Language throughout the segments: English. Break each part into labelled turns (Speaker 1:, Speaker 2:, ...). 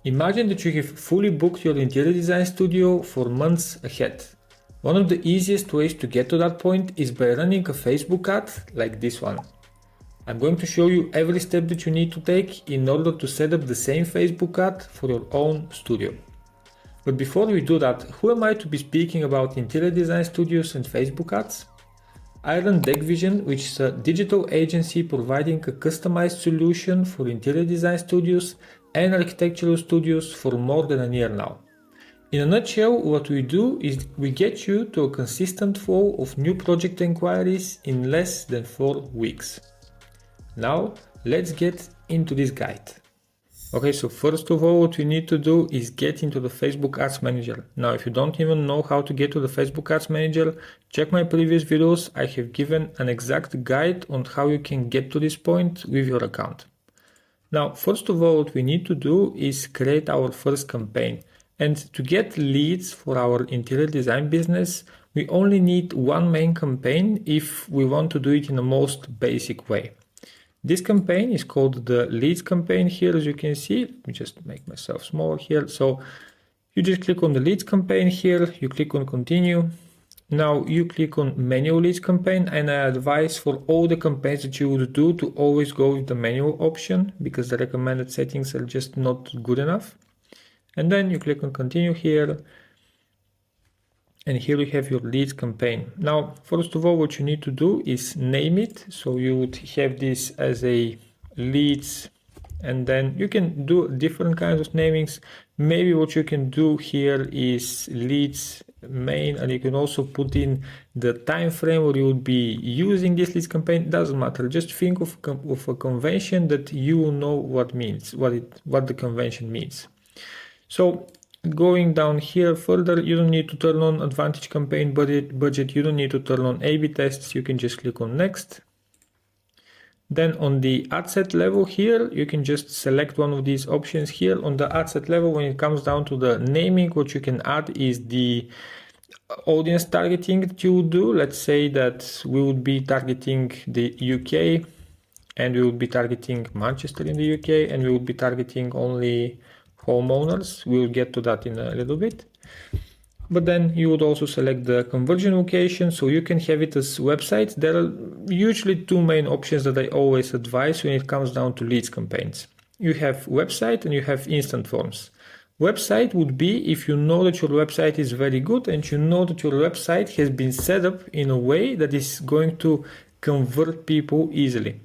Speaker 1: Imagine that you have fully booked your interior design studio for months ahead. One of the easiest ways to get to that point is by running a Facebook ad like this one. I'm going to show you every step that you need to take in order to set up the same Facebook ad for your own studio. But before we do that, who am I to be speaking about interior design studios and Facebook ads? I run DeqVision, which is a digital agency providing a customized solution for interior design studios and architectural studios for more than a year now. In a nutshell, what we do is we get you to a consistent flow of new project inquiries in less than 4 weeks. Now, let's get into this guide. Okay, so first of all, what we need to do is get into the Facebook Ads Manager. Now, if you don't even know how to get to the Facebook Ads Manager, check my previous videos. I have given an exact guide on how you can get to this point with your account. Now, first of all, what we need to do is create our first campaign. And to get leads for our interior design business, we only need one main campaign if we want to do it in the most basic way. This campaign is called the leads campaign here, as you can see. Let me just make myself smaller here. So you just click on the leads campaign here, you click on continue. Now you click on manual leads campaign, and I advise for all the campaigns that you would do to always go with the manual option because the recommended settings are just not good enough. And then you click on continue here. And here we have your leads campaign. Now, first of all, what you need to do is name it. So you would have this as a leads, and then you can do different kinds of namings. Maybe what you can do here is leads main, and you can also put in the time frame where you would be using this leads campaign. Doesn't matter. Just think of a convention that you will know what means, what the convention means. So going down here further, you don't need to turn on advantage campaign budget. You don't need to turn on A/B tests. You can just click on next. Then on the ad set level here, you can just select one of these options here. On the ad set level, when it comes down to the naming, what you can add is the audience targeting that you would do. Let's say that we would be targeting the UK, and we would be targeting Manchester in the UK, and we would be targeting only homeowners. We'll get to that in a little bit. But then you would also select the conversion location, so you can have it as websites. There are usually two main options that I always advise when it comes down to leads campaigns. You have website and you have instant forms. Website would be if you know that your website is very good and you know that your website has been set up in a way that is going to convert people easily.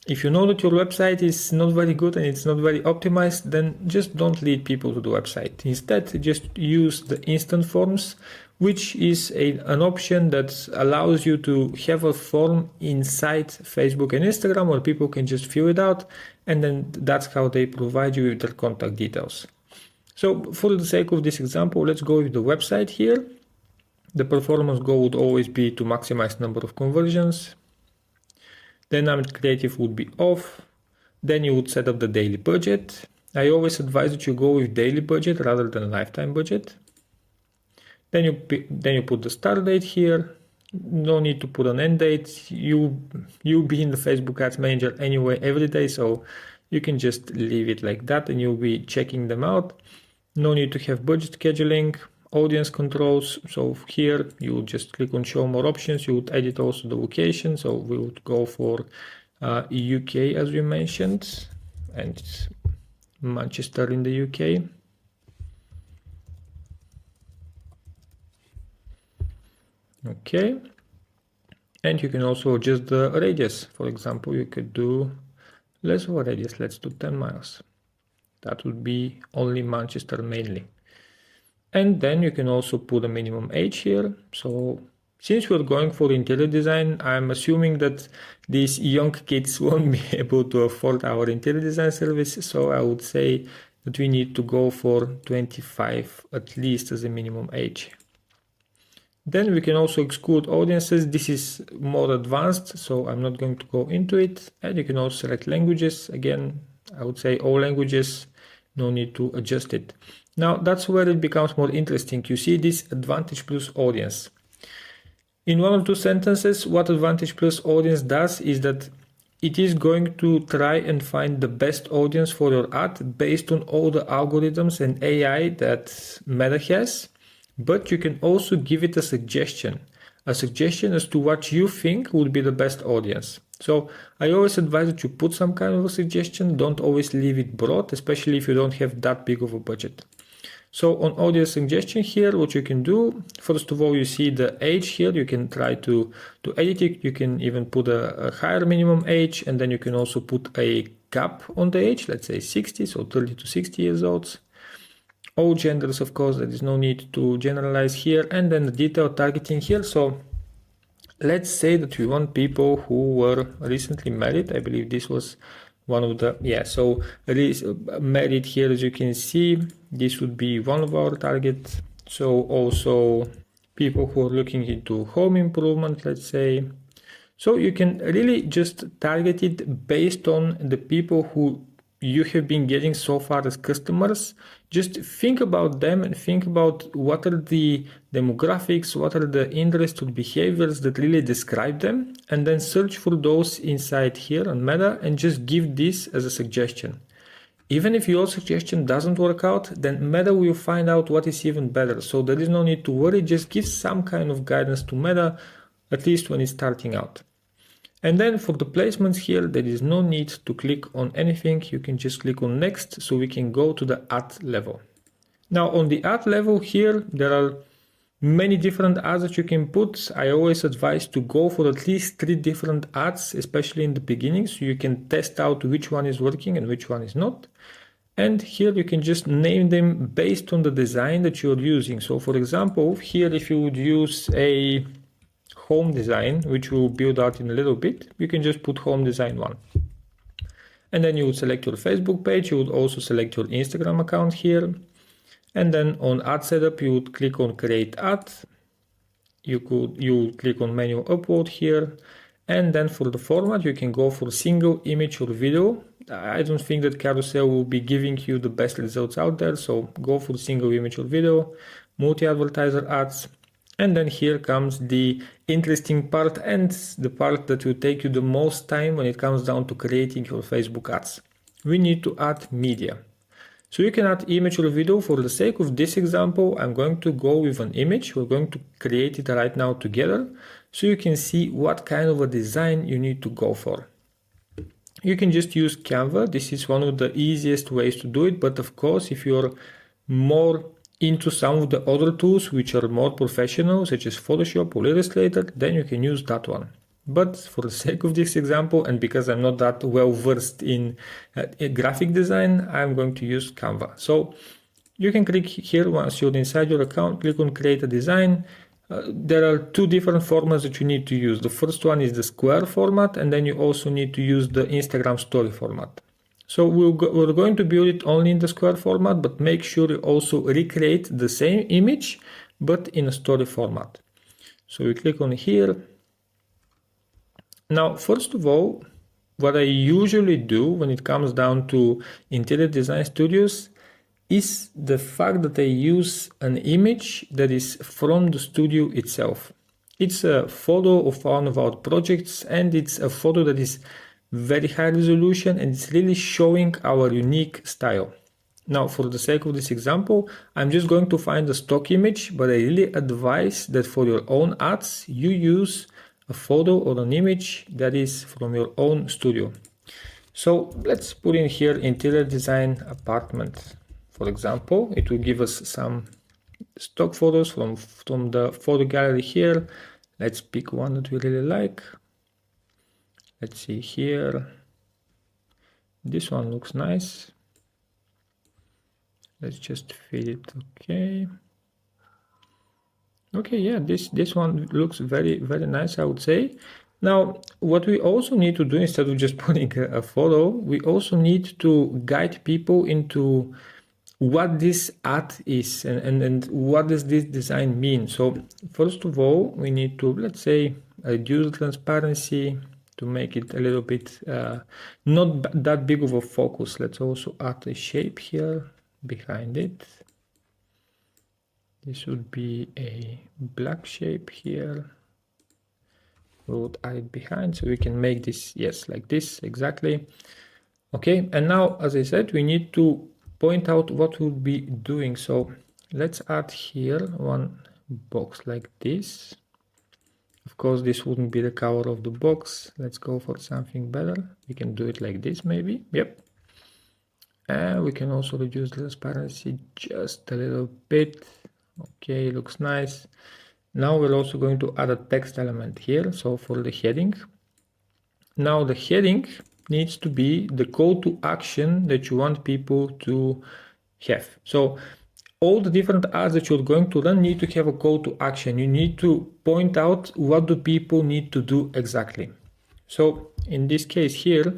Speaker 1: If you know that your website is not very good and it's not very optimized, then just don't lead people to the website. Instead, just use the instant forms, which is an option that allows you to have a form inside Facebook and Instagram where people can just fill it out, and then that's how they provide you with their contact details. So for the sake of this example, let's go with the website here. The performance goal would always be to maximize number of conversions. Dynamic creative would be off. Then you would set up the daily budget. I always advise that you go with daily budget rather than lifetime budget. Then you put the start date here. No need to put an end date. You'll be in the Facebook Ads Manager anyway every day, so you can just leave it like that and you'll be checking them out. No need to have budget scheduling. Audience controls, so here you would just click on show more options. You would edit also the location, so we would go for UK as we mentioned, and Manchester in the UK. Okay, and you can also adjust the radius. For example, you could do less of a radius. Let's do 10 miles. That would be only Manchester mainly. And then you can also put a minimum age here. So since we're going for interior design, I'm assuming that these young kids won't be able to afford our interior design service. So I would say that we need to go for 25 at least as a minimum age. Then we can also exclude audiences. This is more advanced, so I'm not going to go into it. And you can also select languages. Again, I would say all languages, no need to adjust it. Now that's where it becomes more interesting. You see this Advantage Plus audience. In one or two sentences, what Advantage Plus audience does is that it is going to try and find the best audience for your ad based on all the algorithms and AI that Meta has, but you can also give it a suggestion as to what you think would be the best audience. So I always advise that you put some kind of a suggestion, don't always leave it broad, especially if you don't have that big of a budget. So on audience suggestion here, what you can do, first of all, you see the age here, you can try to edit it, you can even put a higher minimum age, and then you can also put a cap on the age, let's say 60, so 30 to 60 years old. All genders, of course, there is no need to generalize here, and then the detailed targeting here. So let's say that we want people who were recently married. I believe this was one of the, yeah, so married here, as you can see, this would be one of our targets. So also people who are looking into home improvement, let's say. So you can really just target it based on the people who you have been getting so far as customers. Just think about them and think about what are the demographics, what are the interests or behaviors that really describe them, and then search for those inside here on Meta and just give this as a suggestion. Even if your suggestion doesn't work out, then Meta will find out what is even better. So there is no need to worry, just give some kind of guidance to Meta, at least when it's starting out. And then for the placements here, there is no need to click on anything. You can just click on next, so we can go to the ad level. Now on the ad level here, there are many different ads that you can put. I always advise to go for at least 3 different ads, especially in the beginning, so you can test out which one is working and which one is not. And here you can just name them based on the design that you're using. So for example, here if you would use a home design, which we'll build out in a little bit, you can just put home design 1. And then you would select your Facebook page, you would also select your Instagram account here. And then on ad setup, you would click on create ad. You would click on manual upload here. And then for the format, you can go for single image or video. I don't think that carousel will be giving you the best results out there. So go for single image or video, multi-advertiser ads. And then here comes the interesting part and the part that will take you the most time when it comes down to creating your Facebook ads. We need to add media. So you can add image or video. For the sake of this example, I'm going to go with an image. We're going to create it right now together so you can see what kind of a design you need to go for. You can just use Canva. This is one of the easiest ways to do it. But of course, if you're more into some of the other tools which are more professional, such as Photoshop or Illustrator, then you can use that one. But for the sake of this example, and because I'm not that well versed in graphic design, I'm going to use Canva. So you can click here once you're inside your account, click on create a design. There are 2 different formats that you need to use. The first one is the square format, and then you also need to use the Instagram story format. So we're going to build it only in the square format, but make sure you also recreate the same image, but in a story format. So we click on here. Now, first of all, what I usually do when it comes down to interior design studios is the fact that I use an image that is from the studio itself. It's a photo of one of our projects, and it's a photo that is very high resolution, and it's really showing our unique style. Now, for the sake of this example, I'm just going to find a stock image, but I really advise that for your own ads, you use a photo or an image that is from your own studio. So let's put in here interior design apartment. For example, it will give us some stock photos from the photo gallery here. Let's pick one that we really like. Let's see here. This one looks nice. Let's just feed it. Okay, yeah, this one looks very, very nice, I would say. Now, what we also need to do, instead of just putting a photo, we also need to guide people into what this ad is and what does this design mean. So first of all, we need to, let's say, reduce transparency to make it a little bit not that big of a focus. Let's also add a shape here behind it. This would be a black shape here. we would add it behind, so we can make this, yes, like this, exactly. Okay, and now, as I said, we need to point out what we'll be doing. So let's add here one box like this. Of course, this wouldn't be the cover of the box. Let's go for something better. We can do it like this, maybe. Yep. And we can also reduce the transparency just a little bit. Okay, looks nice. Now we're also going to add a text element here. So for the heading. Now the heading needs to be the call to action that you want people to have. So all the different ads that you're going to run need to have a call to action. You need to point out what do people need to do exactly. So in this case here,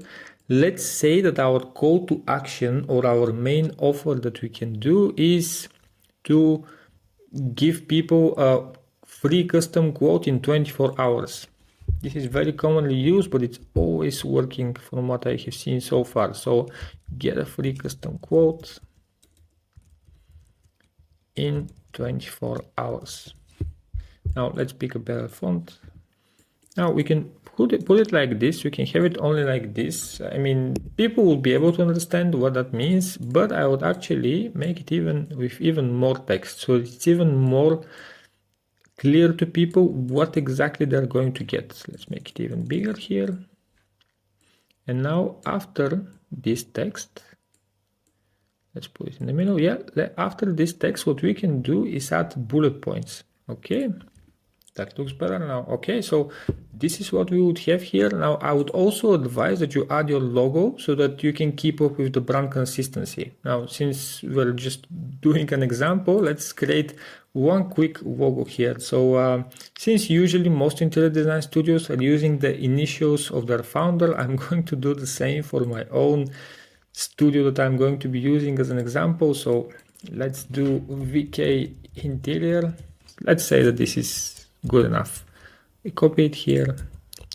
Speaker 1: let's say that our call to action or our main offer that we can do is to give people a free custom quote in 24 hours. This is very commonly used, but it's always working from what I have seen so far. So get a free custom quote in 24 hours. Now let's pick a better font. Now we can put it like this. We can have it only like this. I mean, people will be able to understand what that means, but I would actually make it even with even more text. So it's even more clear to people what exactly they're going to get. Let's make it even bigger here. And now after this text, let's put it in the middle. Yeah, after this text, what we can do is add bullet points. Okay, that looks better now. Okay, so this is what we would have here. Now, I would also advise that you add your logo so that you can keep up with the brand consistency. Now, since we're just doing an example, let's create one quick logo here. So since usually most interior design studios are using the initials of their founder, I'm going to do the same for my own studio that I'm going to be using as an example. So let's do VK Interior. Let's say that this is good enough. We copy it here,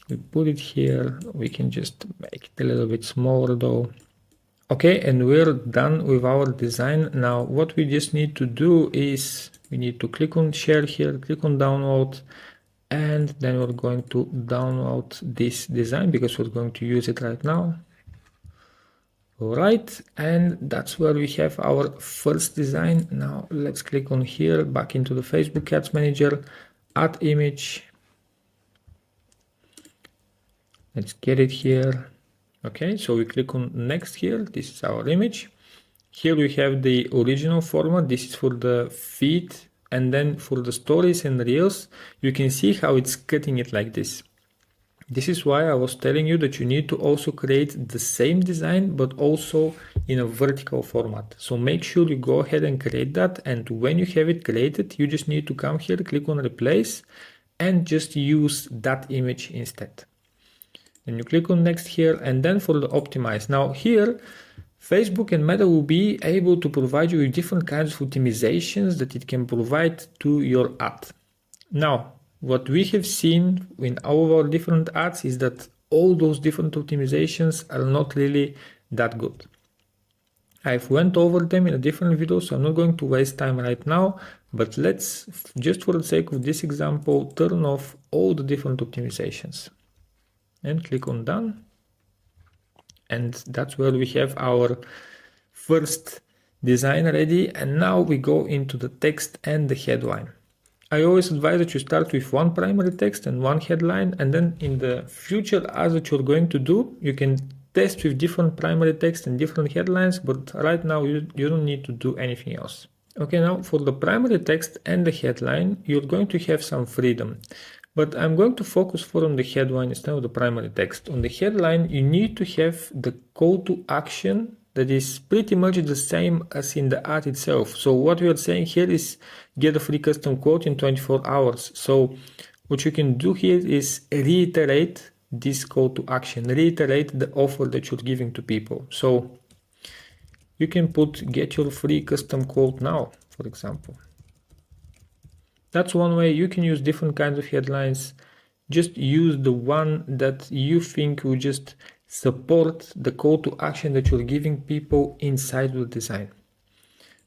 Speaker 1: we put it here. We can just make it a little bit smaller though. Okay, and we're done with our design. Now what we just need to do is we need to click on share here, click on download, and then we're going to download this design because we're going to use it right now. All right, and that's where we have our first design. Now let's click on here, back into the Facebook Ads Manager, add image. Let's get it here. Okay, so we click on next here. This is our image. Here we have the original format. This is for the feed, and then for the stories and reels, you can see how it's cutting it like this. This is why I was telling you that you need to also create the same design, but also in a vertical format. So make sure you go ahead and create that. And when you have it created, you just need to come here, click on replace, and just use that image instead. And you click on next here, and then for the optimize. Now here, Facebook and Meta will be able to provide you with different kinds of optimizations that it can provide to your ad. Now, what we have seen in our different ads is that all those different optimizations are not really that good. I've went over them in a different video, so I'm not going to waste time right now, but let's, just for the sake of this example, turn off all the different optimizations and click on done. And that's where we have our first design ready. And now we go into the text and the headline. I always advise that you start with one primary text and one headline, and then in the future ads that you're going to do, you can test with different primary text and different headlines, but right now you don't need to do anything else. Okay, now for the primary text and the headline, you're going to have some freedom, but I'm going to focus more on the headline instead of the primary text. On the headline, you need to have the call to action that is pretty much the same as in the ad itself. So what we are saying here is get a free custom quote in 24 hours. So what you can do here is reiterate this call to action, reiterate the offer that you're giving to people. So you can put get your free custom quote now, for example. That's one way. You can use different kinds of headlines. Just use the one that you think will just support the call to action that you're giving people inside the design.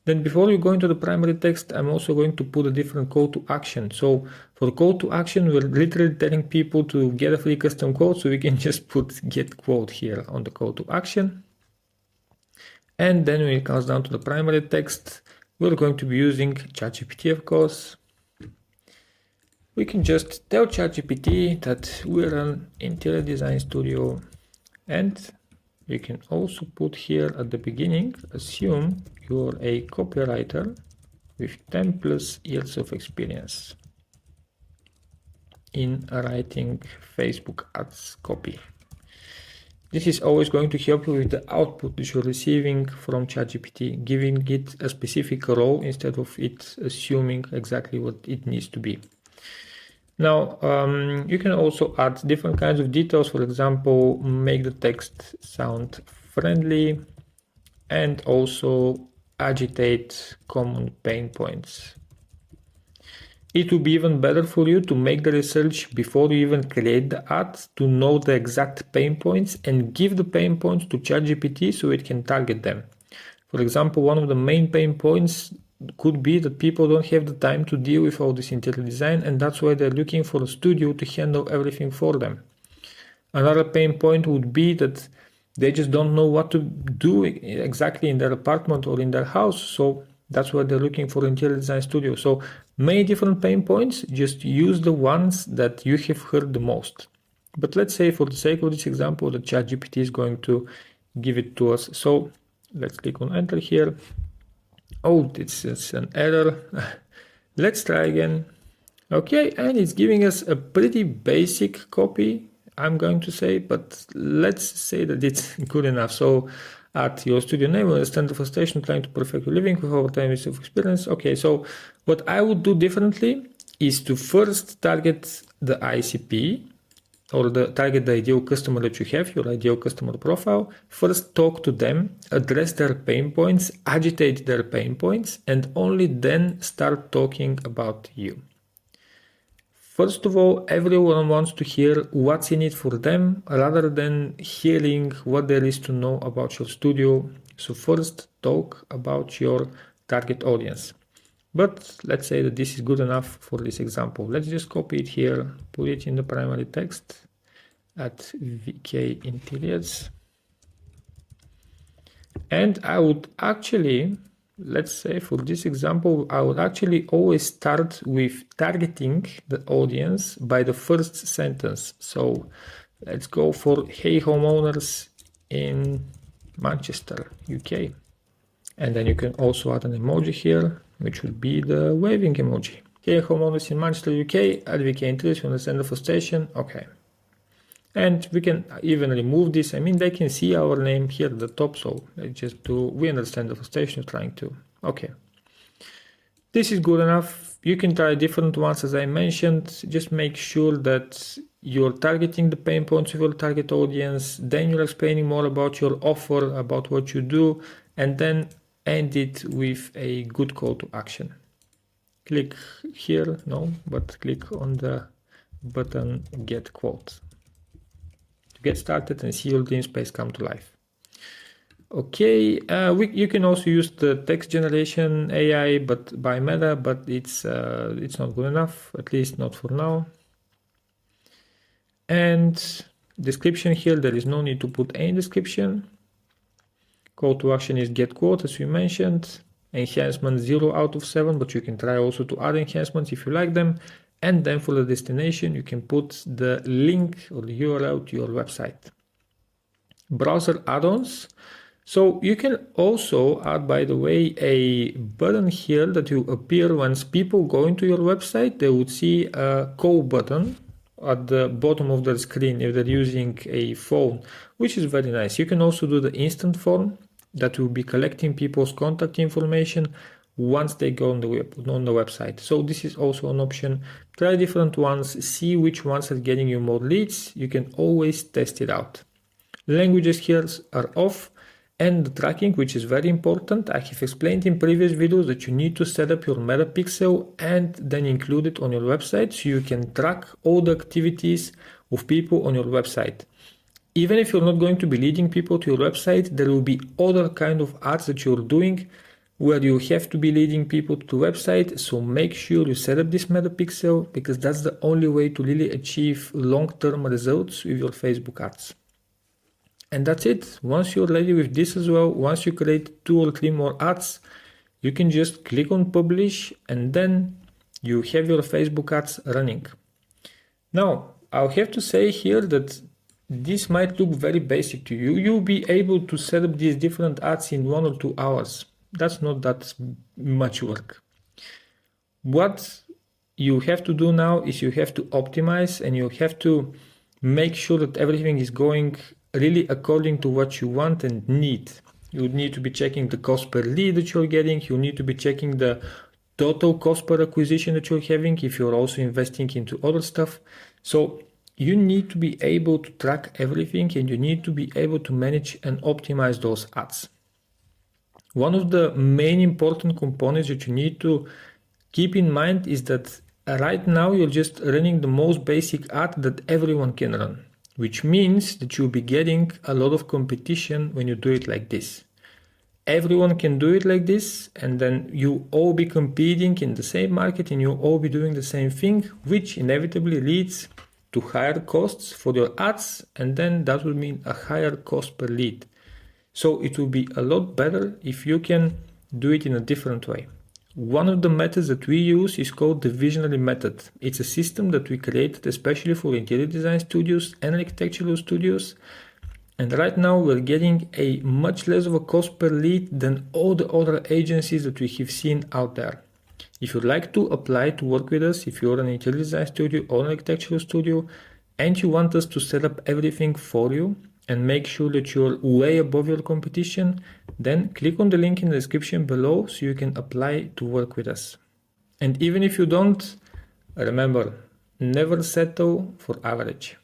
Speaker 1: Then before you go into the primary text, I'm also going to put a different call to action. So for call to action, we're literally telling people to get a free custom quote, so we can just put get quote here on the call to action. And then when it comes down to the primary text, we're going to be using ChatGPT, of course. We can just tell ChatGPT that we're an interior design studio, and you can also put here at the beginning, assume you're a copywriter with 10 plus years of experience in writing Facebook ads copy. This is always going to help you with the output that you're receiving from ChatGPT, giving it a specific role instead of it assuming exactly what it needs to be. Now, you can also add different kinds of details. For example, make the text sound friendly and also agitate common pain points. It will be even better for you to make the research before you even create the ad, to know the exact pain points and give the pain points to ChatGPT so it can target them. For example, one of the main pain points could be that people don't have the time to deal with all this interior design, and that's why they're looking for a studio to handle everything for them. Another pain point would be that they just don't know what to do exactly in their apartment or in their house, so that's why they're looking for interior design studio. So many different pain points, just use the ones that you have heard the most. But let's say for the sake of this example that ChatGPT is going to give it to us. So let's click on enter here. Oh, it's an error. Let's try again. Okay, and it's giving us a pretty basic copy, I'm going to say, but let's say that it's good enough. So add your studio name, understand the frustration, trying to perfect your living with over 10 years of experience. Okay, so what I would do differently is to first target the ICP, or target the ideal customer that you have, your ideal customer profile. First talk to them, address their pain points, agitate their pain points, and only then start talking about you. First of all, everyone wants to hear what's in it for them rather than hearing what there is to know about your studio. So first talk about your target audience. But let's say that this is good enough for this example. Let's just copy it here, put it in the primary text at VK Interiors. And I would actually, let's say for this example, I would actually always start with targeting the audience by the first sentence. So let's go for hey homeowners in Manchester, UK. And then you can also add an emoji here, which would be the waving emoji. Hey homeowners in Manchester, UK, at VK Interiors, you understand the frustration. Okay. And we can even remove this. I mean, they can see our name here at the top, so let's just do, we understand the frustration you're trying to. Okay. This is good enough. You can try different ones, as I mentioned. Just make sure that you're targeting the pain points of your target audience, then you're explaining more about your offer, about what you do, and then end it with a good call to action. Click here, no, but click on the button Get Quote. Get started and see your dream space come to life. Okay, you can also use the text generation AI, but by Meta, but it's not good enough, at least not for now. And description here, there is no need to put any description. Call to action is get quote, as we mentioned. Enhancement 0 out of 7, but you can try also to add enhancements if you like them. And then for the destination, you can put the link or the URL to your website. Browser add-ons. So you can also add, by the way, a button here that will appear once people go into your website. They would see a call button at the bottom of their screen if they're using a phone, which is very nice. You can also do the instant form that will be collecting people's contact information once they go on the website. So this is also an option. Try different ones, see which ones are getting you more leads. You can always test it out. Languages here are off, and the tracking, which is very important. I have explained in previous videos that you need to set up your metapixel and then include it on your website so you can track all the activities of people on your website. Even if you're not going to be leading people to your website, there will be other kind of ads that you're doing where you have to be leading people to the website. So make sure you set up this metapixel, because that's the only way to really achieve long-term results with your Facebook ads. And that's it. Once you're ready with this as well, once you create 2 or 3 more ads, you can just click on publish, and then you have your Facebook ads running. Now, I'll have to say here that this might look very basic to you. You'll be able to set up these different ads in 1 or 2 hours. That's not that much work. What you have to do now is you have to optimize, and you have to make sure that everything is going really according to what you want and need. You need to be checking the cost per lead that you're getting. You need to be checking the total cost per acquisition that you're having if you're also investing into other stuff. So you need to be able to track everything, and you need to be able to manage and optimize those ads. One of the main important components that you need to keep in mind is that right now you're just running the most basic ad that everyone can run, which means that you'll be getting a lot of competition when you do it like this. Everyone can do it like this, and then you all be competing in the same market, and you all be doing the same thing, which inevitably leads to higher costs for your ads, and then that will mean a higher cost per lead. So it will be a lot better if you can do it in a different way. One of the methods that we use is called the visionary method. It's a system that we created especially for interior design studios and architectural studios. And right now we're getting a much less of a cost per lead than all the other agencies that we have seen out there. If you'd like to apply to work with us, if you're an interior design studio or an architectural studio, and you want us to set up everything for you and make sure that you're way above your competition, then click on the link in the description below so you can apply to work with us. And even if you don't, remember, never settle for average.